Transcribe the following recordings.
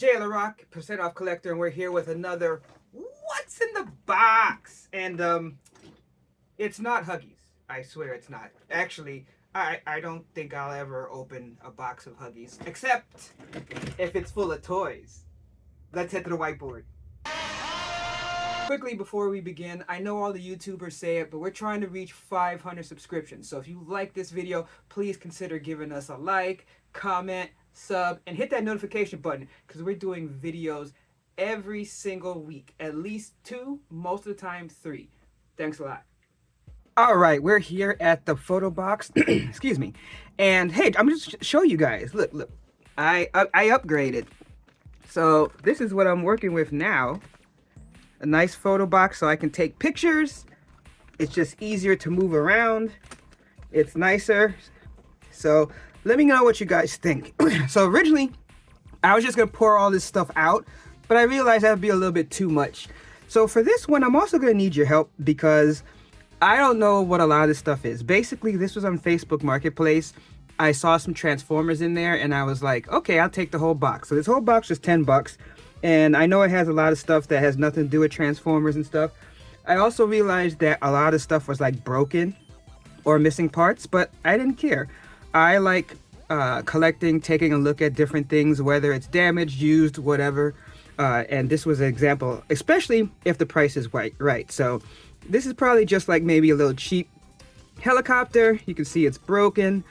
Jay LaRock, percent off collector, and we're here with another What's in the Box? And it's not Huggies. I swear it's not. Actually, I don't think I'll ever open a box of Huggies, except if it's full of toys. Let's head to the whiteboard. Quickly before we begin, I know all the YouTubers say it, but we're trying to reach 500 subscriptions. So if you like this video, please consider giving us a like, comment, sub, and hit that notification button because we're doing videos every single week. At least 2, most of the time 3. Thanks a lot. All right, we're here at the photo box. Excuse me. And hey, I'm just show you guys. Look. I upgraded. So this is what I'm working with now. A nice photo box so I can take pictures. It's just easier to move around. It's nicer. So let me know what you guys think. So originally, I was just gonna pour all this stuff out, but I realized that would be a little bit too much. So for this one, I'm also gonna need your help because I don't know what a lot of this stuff is. Basically, this was on Facebook Marketplace. I saw some Transformers in there and I was like, okay, I'll take the whole box. So this whole box was 10 bucks. And I know it has a lot of stuff that has nothing to do with Transformers and stuff. I also realized that a lot of stuff was like broken or missing parts, but I didn't care. I like collecting, taking a look at different things, whether it's damaged, used, whatever. And this was an example, especially if the price is right. So this is probably just like maybe a little cheap helicopter. You can see it's broken,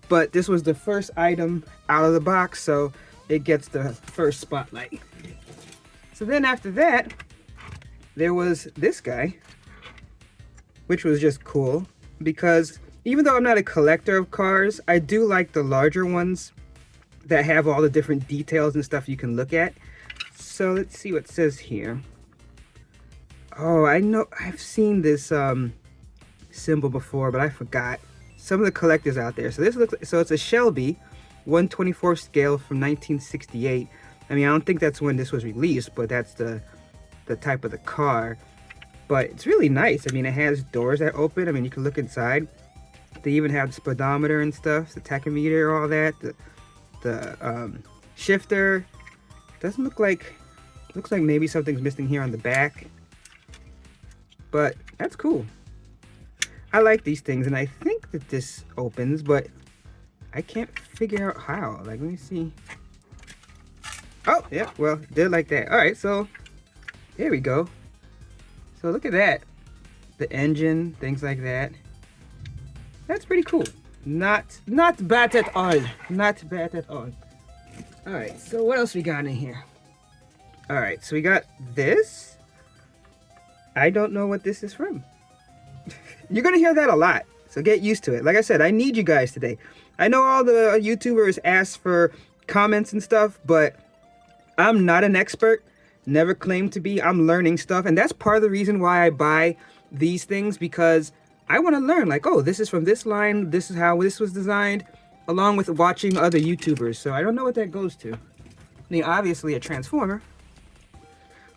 but this was the first item out of the box, so it gets the first spotlight. So then after that, there was this guy, which was just cool because even though I'm not a collector of cars, I do like the larger ones that have all the different details and stuff you can look at. So let's see what it says here. Oh, I know I've seen this symbol before, but I forgot. Some of the collectors out there. So this looks like, so it's a Shelby 1/24 scale from 1968. I mean, I don't think that's when this was released, but that's the type of the car. But it's really nice. I mean, it has doors that open. I mean, you can look inside. They even have the speedometer and stuff, the tachometer, all that. The shifter. Doesn't look like, looks like maybe something's missing here on the back. But that's cool. I like these things, and I think that this opens, but I can't figure out how. Like, let me see. Oh, yeah, well, did like that. All right, so there we go. So look at that. The engine, things like that. That's pretty cool. Not bad at all. Not bad at all. All right, so what else we got in here? All right, so we got this. I don't know what this is from. You're gonna hear that a lot, so get used to it. Like I said, I need you guys today. I know all the YouTubers ask for comments and stuff, but I'm not an expert, never claimed to be. I'm learning stuff, and that's part of the reason why I buy these things, because I want to learn, like, oh, this is from this line, this is how this was designed, along with watching other YouTubers. So I don't know what that goes to. I mean, obviously a Transformer.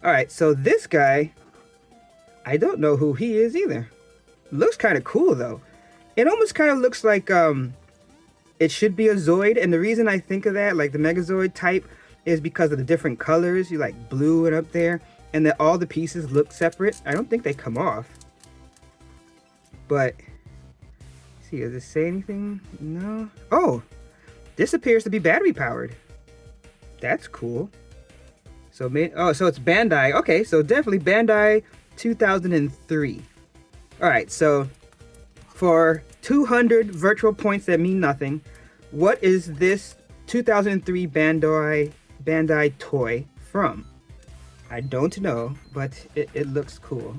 All right, so this guy, I don't know who he is either. Looks kind of cool though. It almost kind of looks like it should be a Zoid, and the reason I think of that, like the Megazord type, is because of the different colors. You like blue and up there, and that all the pieces look separate. I don't think they come off. But see, does it say anything? No. Oh, this appears to be battery powered. That's cool. So so it's Bandai. Okay, so definitely Bandai 2003. All right, so for 200 virtual points that mean nothing, what is this 2003 Bandai toy from? I don't know, but it looks cool.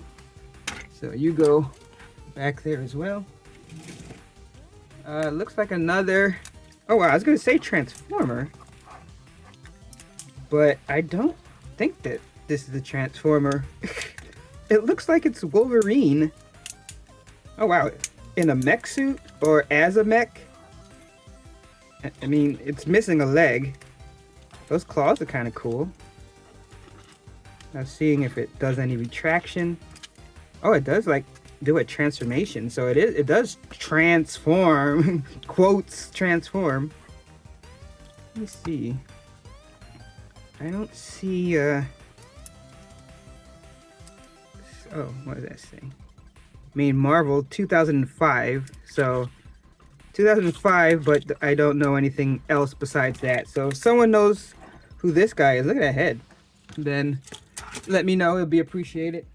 So you go back there as well. Looks like another, oh wow, I was gonna say Transformer, but I don't think that this is a Transformer. It looks like it's Wolverine. Oh wow, in a mech suit or as a mech. I mean, it's missing a leg. Those claws are kind of cool. Now seeing if it does any retraction. Oh, it does like do a transformation. So it does transform. Quotes transform. Let me see. I don't see, oh, what does that say? I mean, Marvel 2005, so 2005, but I don't know anything else besides that. So if someone knows who this guy is, look at that head, then let me know, it'll be appreciated.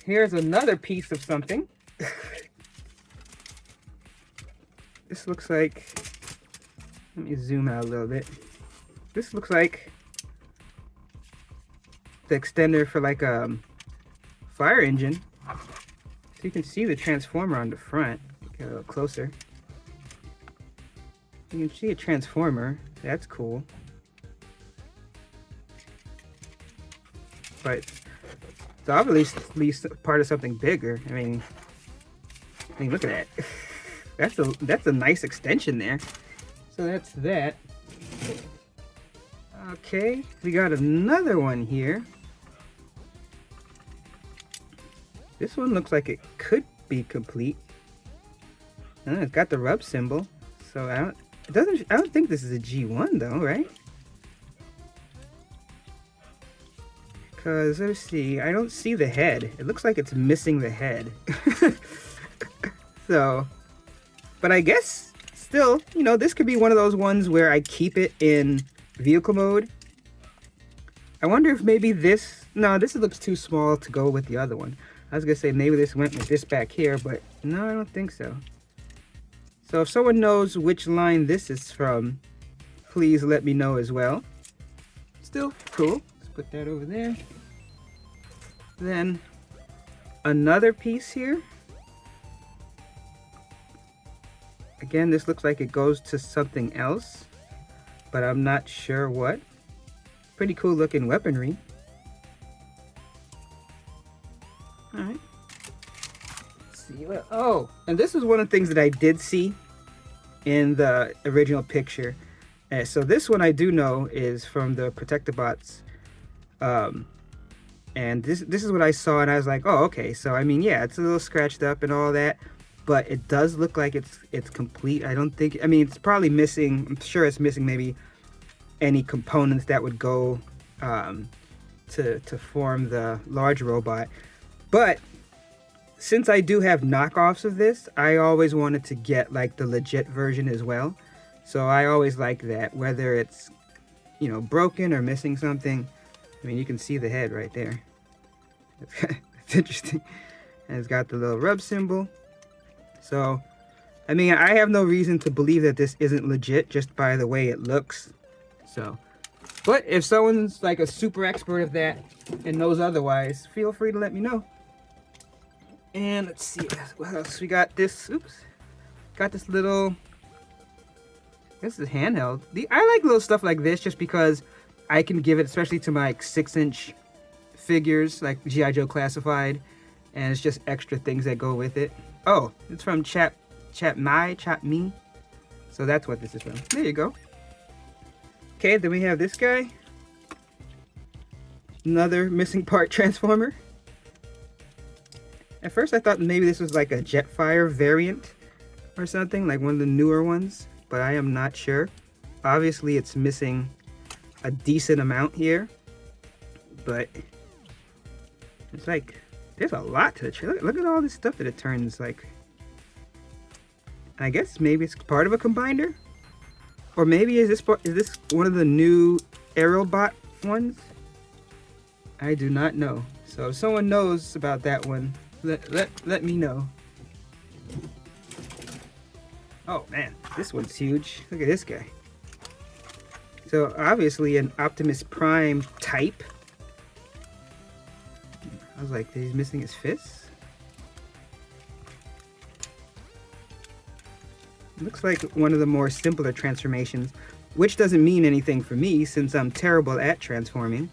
Here's another piece of something. This looks like, let me zoom out a little bit. This looks like the extender for like a fire engine. So you can see the transformer on the front. Get a little closer. You can see a transformer. That's cool. But it's obviously part of something bigger. I mean, look at that. That's a nice extension there. So that's that. Okay, we got another one here. This one looks like it could be complete. It's got the rub symbol. So I don't think this is a G1 though, right? Because let's see, I don't see the head. It looks like it's missing the head. So, but I guess still, you know, this could be one of those ones where I keep it in vehicle mode. I wonder if maybe this, no, this looks too small to go with the other one. I was gonna say maybe this went with this back here, but no, I don't think so. So if someone knows which line this is from, please let me know as well. Still cool. Let's put that over there. Then another piece here. Again, this looks like it goes to something else, but I'm not sure what. Pretty cool looking weaponry. All right. Let's see what, oh, and this is one of the things that I did see in the original picture. So this one I do know is from the Protectobots. And this is what I saw, and I was like, oh, okay. So I mean, yeah, it's a little scratched up and all that, but it does look like it's complete. I don't think, I mean, it's probably missing, I'm sure it's missing maybe any components that would go to form the large robot. But since I do have knockoffs of this, I always wanted to get like the legit version as well. So I always like that, whether it's, you know, broken or missing something. I mean, you can see the head right there. It's interesting. And it's got the little rub symbol. So, I mean, I have no reason to believe that this isn't legit just by the way it looks. So, but if someone's like a super expert of that and knows otherwise, feel free to let me know. And let's see what else we got. This, oops, got this little, this is handheld. I like little stuff like this just because I can give it, especially to my like 6-inch figures like G.I. Joe Classified, and it's just extra things that go with it. Oh, it's from Chap Me. So that's what this is from. There you go. Okay, then we have this guy. Another missing part transformer. At first I thought maybe this was like a Jetfire variant or something, like one of the newer ones, but I am not sure. Obviously it's missing a decent amount here, but it's like there's a lot to it. Look at all this stuff that it turns like. I guess maybe it's part of a combiner, or maybe is this one of the new Aerobot ones? I do not know. So if someone knows about that one, let me know. Oh man, this one's huge. Look at this guy. So obviously an Optimus Prime type. I was like, he's missing his fists? Looks like one of the more simpler transformations, which doesn't mean anything for me since I'm terrible at transforming.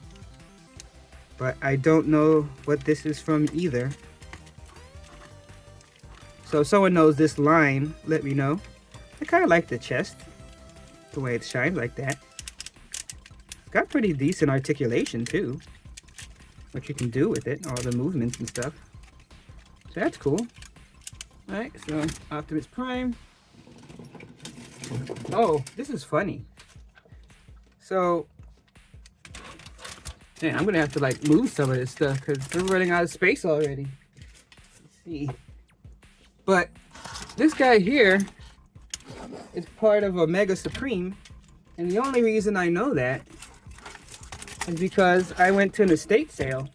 But I don't know what this is from either. So if someone knows this line, let me know. I kind of like the chest, the way it shines like that. It's got pretty decent articulation too. What you can do with it, all the movements and stuff. So that's cool. Alright, so Optimus Prime. Oh, this is funny. So, man, I'm gonna have to like move some of this stuff because we're running out of space already. Let's see. But this guy here is part of Omega Supreme, and the only reason I know that is because I went to an estate sale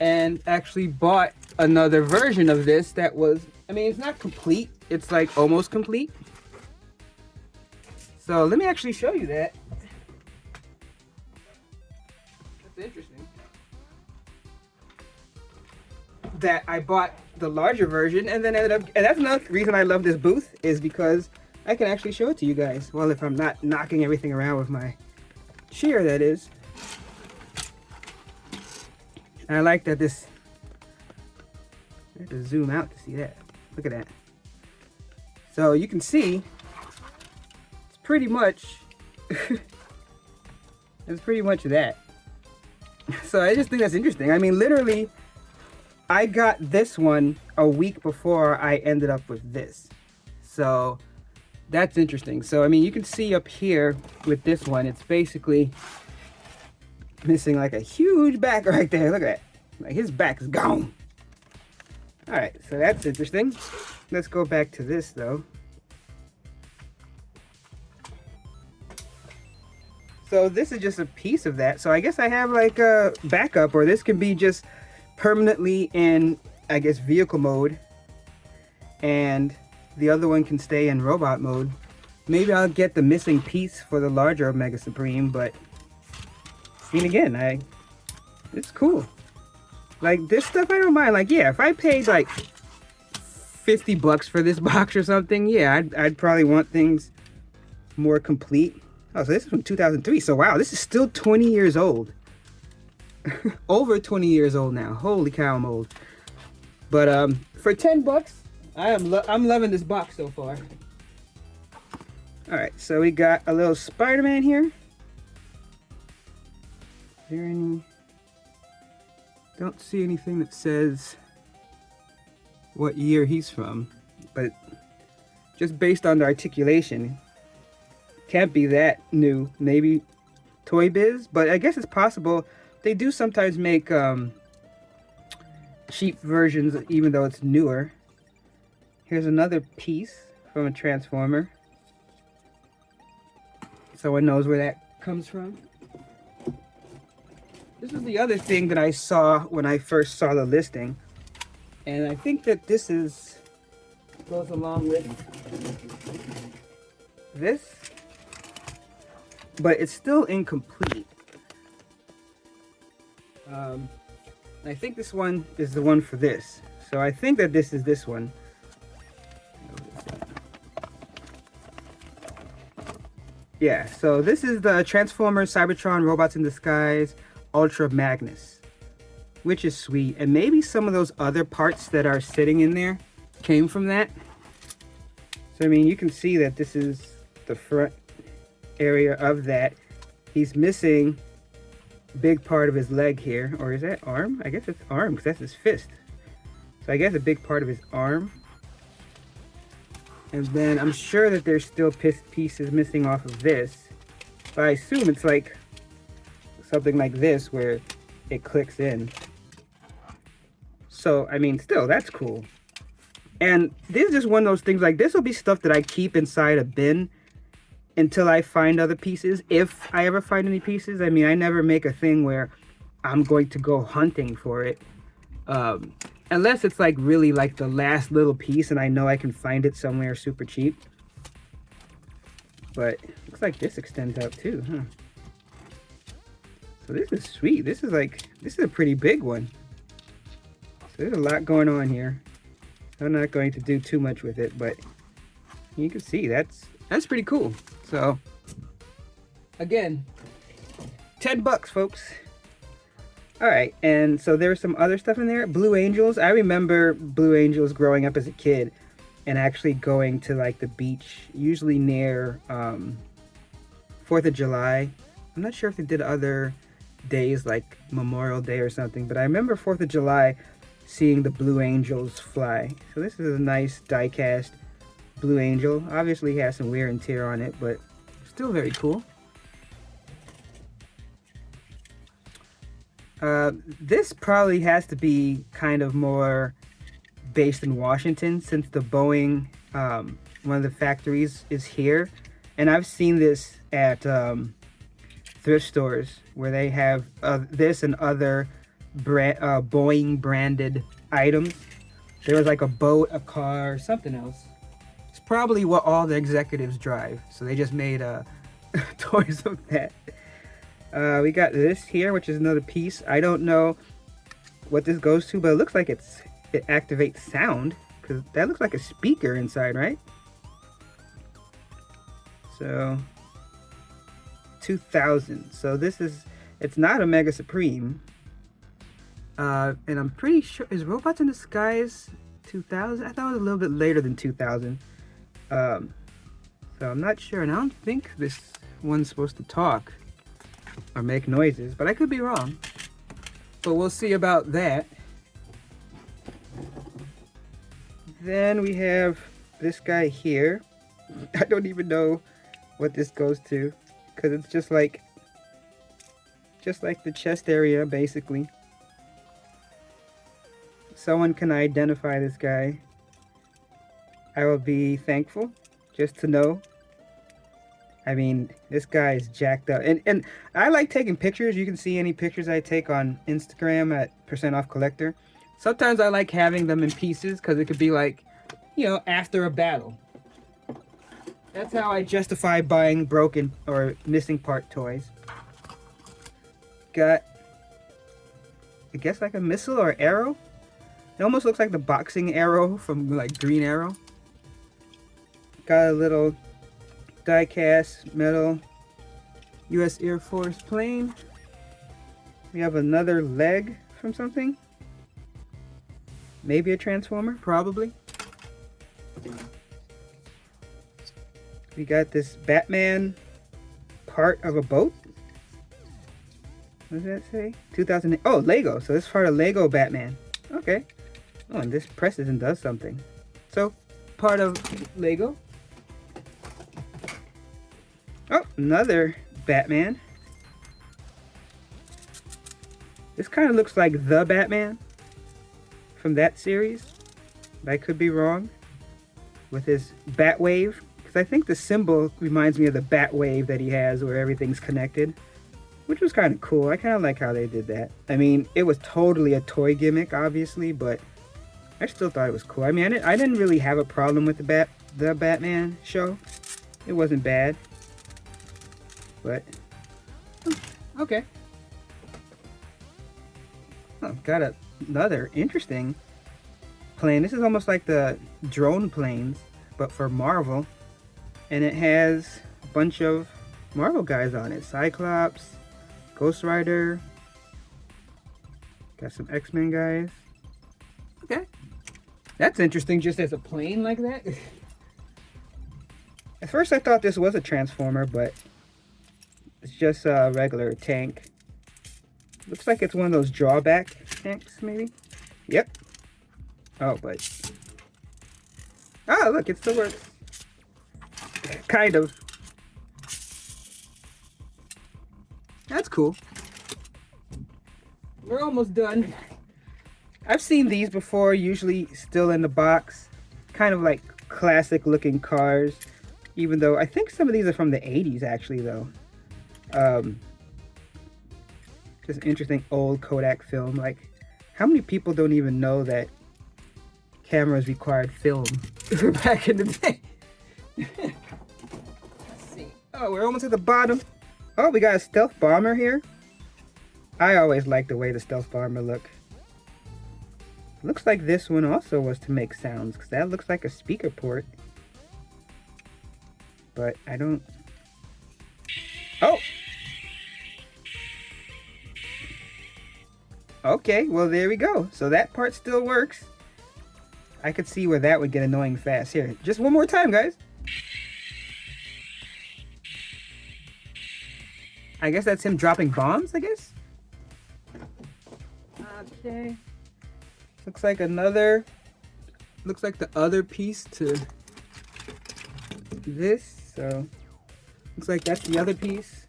and actually bought another version of this that was, I mean, it's not complete, it's like almost complete. So let me actually show you that. That's interesting. That I bought the larger version and then ended up, and that's another reason I love this booth, is because I can actually show it to you guys. Well, if I'm not knocking everything around with my chair, that is. And I like that this, I have to zoom out to see that. Look at that. So you can see, it's pretty much, it's pretty much that. So I just think that's interesting. I mean, literally, I got this one a week before I ended up with this. So that's interesting. So, I mean, you can see up here with this one, it's basically missing like a huge back right there. Look at that. Like his back is gone. All right, so that's interesting. Let's go back to this though. So this is just a piece of that. So I guess I have like a backup, or this can be just permanently in, I guess, vehicle mode, and the other one can stay in robot mode. Maybe I'll get the missing piece for the larger Omega Supreme, but seen again, it's cool. Like this stuff I don't mind. Like, yeah, if I paid like $50 for this box or something, yeah, I'd probably want things more complete. Oh, so this is from 2003. So wow, this is still 20 years old. Over 20 years old now. Holy cow, I'm old. But for $10, I'm loving this box so far. All right, so we got a little Spider-Man here. Is there any? Don't see anything that says what year he's from, but just based on the articulation, can't be that new. Maybe Toy Biz, but I guess it's possible. They do sometimes make cheap versions, even though it's newer. Here's another piece from a Transformer. Someone knows where that comes from. This is the other thing that I saw when I first saw the listing, and I think that this goes along with this, but it's still incomplete. I think this one is the one for this, so I think that this is this one. Yeah, so this is the Transformers Cybertron Robots in Disguise Ultra Magnus, which is sweet. And maybe some of those other parts that are sitting in there came from that. So I mean, you can see that this is the front area of that. He's missing a big part of his leg here, or is that arm? I guess it's arm, because that's his fist. So I guess a big part of his arm. And then I'm sure that there's still pieces missing off of this, but I assume it's like something like this where it clicks in. So I mean, still, that's cool. And this is just one of those things, like this will be stuff that I keep inside a bin until I find other pieces, if I ever find any pieces. I mean, I never make a thing where I'm going to go hunting for it, unless it's like really like the last little piece and I know I can find it somewhere super cheap. But looks like this extends out too, huh? So this is sweet. This is a pretty big one. So there's a lot going on here. I'm not going to do too much with it, but you can see that's pretty cool. So again, $10, folks. All right, and so there's some other stuff in there. Blue Angels. I remember Blue Angels growing up as a kid and actually going to like the beach, usually near 4th of July. I'm not sure if they did other days like Memorial Day or something, but I remember 4th of July seeing the Blue Angels fly. So this is a nice die-cast Blue Angel. Obviously has some wear and tear on it, but still very cool. This probably has to be kind of more based in Washington, since the Boeing, one of the factories is here. And I've seen this at thrift stores where they have this and other Boeing branded items. There was like a boat, a car, something else. It's probably what all the executives drive. So they just made toys of that. We got this here, which is another piece. I don't know what this goes to, but it looks like it activates sound, because that looks like a speaker inside, right? So 2000. So this is, it's not a Mega Supreme. And I'm pretty sure, is Robots in Disguise 2000? I thought it was a little bit later than 2000. So I'm not sure, and I don't think this one's supposed to talk or make noises, but I could be wrong. But we'll see about that. Then we have this guy here. I don't even know what this goes to, because it's just like the chest area, basically. Someone can identify this guy. I will be thankful just to know. I mean, this guy is jacked up. And I like taking pictures. You can see any pictures I take on Instagram at %OffCollector. Sometimes I like having them in pieces, because it could be like, you know, after a battle. That's how I justify buying broken or missing part toys. Got, I guess, like a missile or arrow. It almost looks like the boxing arrow from like Green Arrow. Got a little die-cast metal US Air Force plane. We have another leg from something. Maybe a transformer, probably. We got this Batman part of a boat. What does that say? 2008. Oh, Lego. So this is part of Lego Batman. Okay. Oh, and this presses and does something. So, part of Lego. Oh, another Batman. This kind of looks like the Batman from that series. But I could be wrong. With his Batwave. Because I think the symbol reminds me of the Batwave that he has where everything's connected. Which was kind of cool. I kind of like how they did that. I mean, it was totally a toy gimmick, obviously, but I still thought it was cool. I mean, I didn't really have a problem with the Batman show. It wasn't bad. But, okay. Oh, got another interesting plane. This is almost like the drone planes, but for Marvel. And it has a bunch of Marvel guys on it. Cyclops, Ghost Rider. Got some X-Men guys. Okay. That's interesting, just as a plane like that. At first I thought this was a Transformer, but it's just a regular tank. Looks like it's one of those drawback tanks, maybe? Yep. Oh, but... oh, look, it still works. Kind of. That's cool. We're almost done. I've seen these before, usually still in the box. Kind of like classic looking cars. Even though I think some of these are from the 80s actually though. Just interesting old Kodak film. Like, how many people don't even know that cameras required film back in the day? Let's see. Oh, we're almost at the bottom. Oh, we got a stealth bomber here. I always like the way the stealth bomber look. Looks like this one also was to make sounds, because that looks like a speaker port. But I don't... oh! Okay, well there we go. So that part still works. I could see where that would get annoying fast. Here, just one more time, guys. I guess that's him dropping bombs, I guess? Okay. Looks like another... looks like the other piece to this. So, looks like that's the other piece.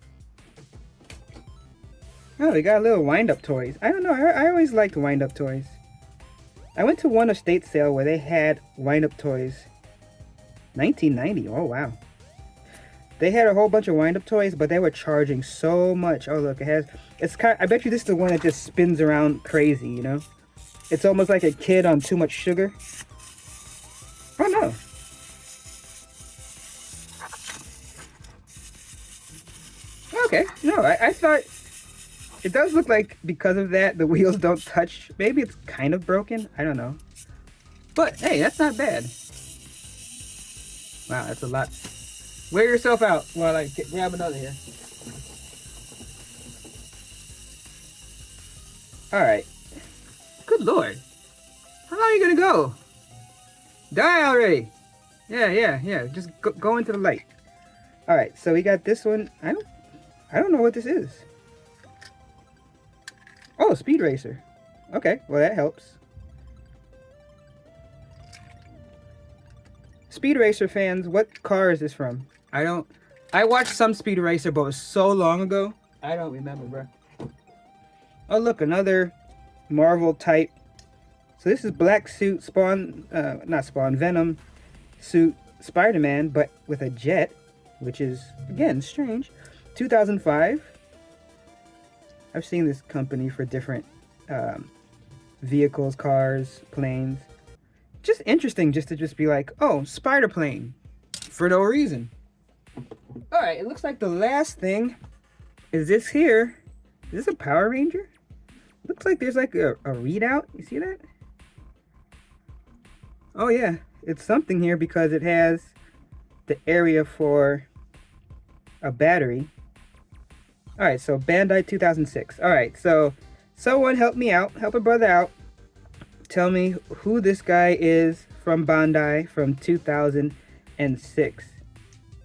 Oh, we got little wind-up toys. I don't know. I always liked wind-up toys. I went to one estate sale where they had wind-up toys. 1990. Oh, wow. They had a whole bunch of wind-up toys, but they were charging so much. Oh, look, it's kind of, I bet you this is the one that just spins around crazy, you know? It's almost like a kid on too much sugar. Oh, no. Okay. No, I thought... It does look like, because of that, the wheels don't touch. Maybe it's kind of broken. I don't know. But, hey, that's not bad. Wow, that's a lot. Wear yourself out while I grab another here. Alright. Good lord. How long are you gonna go? Die already. Yeah. Just go into the light. Alright, so we got this one. I don't know what this is. Oh, Speed Racer. Okay, well that helps. Speed Racer fans, what car is this from? I watched some Speed Racer, but it was so long ago. I don't remember, bro. Oh, look, another Marvel type. So this is black suit Venom suit Spider-Man, but with a jet, which is, again, strange. 2005. I've seen this company for different vehicles, cars, planes. Just interesting just to be like, oh, spider plane. For no reason. Alright, it looks like the last thing is this here. Is this a Power Ranger? Looks like there's like a readout. You see that? Oh yeah, it's something here because it has the area for a battery. Alright, so Bandai 2006. Alright, so someone help me out. Help a brother out. Tell me who this guy is from Bandai from 2006.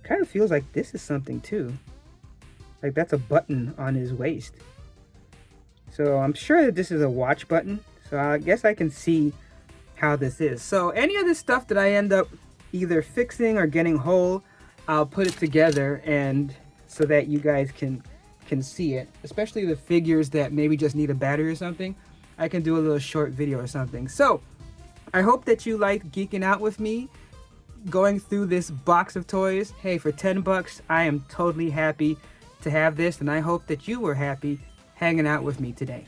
Kind of feels like this is something too. Like that's a button on his waist. So I'm sure that this is a watch button. So I guess I can see how this is. So any of this stuff that I end up either fixing or getting whole, I'll put it together and so that you guys can see it. Especially the figures that maybe just need a battery or something. I can do a little short video or something. So I hope that you liked geeking out with me, going through this box of toys. Hey, for 10 bucks, I am totally happy to have this, and I hope that you were happy hanging out with me today.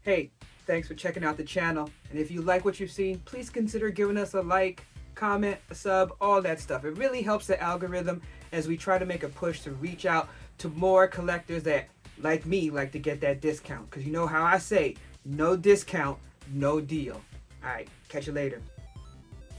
Hey, thanks for checking out the channel, and if you like what you've seen, please consider giving us a like, comment, a sub, all that stuff. It really helps the algorithm as we try to make a push to reach out to more collectors that, like me, like to get that discount. Because you know how I say, no discount, no deal. Alright, catch you later.